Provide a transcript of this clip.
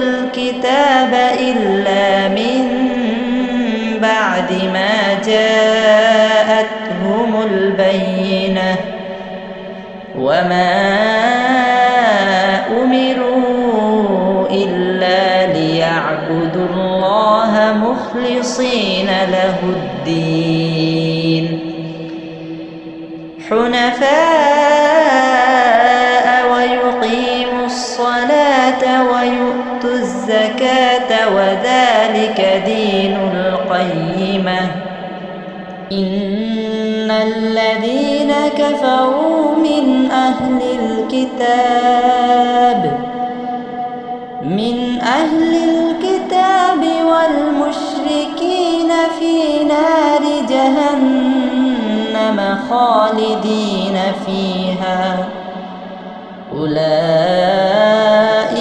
الكتاب إلا من بعد ما جاءتهم البينة وما أمروا إلا ليعبدوا الله مخلصين له الدين حنفاء ويقيموا الصلاة ويؤتوا الزكاة وذلك دين القيمة إن الذين كفروا من أهل الكتاب والمشركين في نار جهنم خالدين فيها أولئك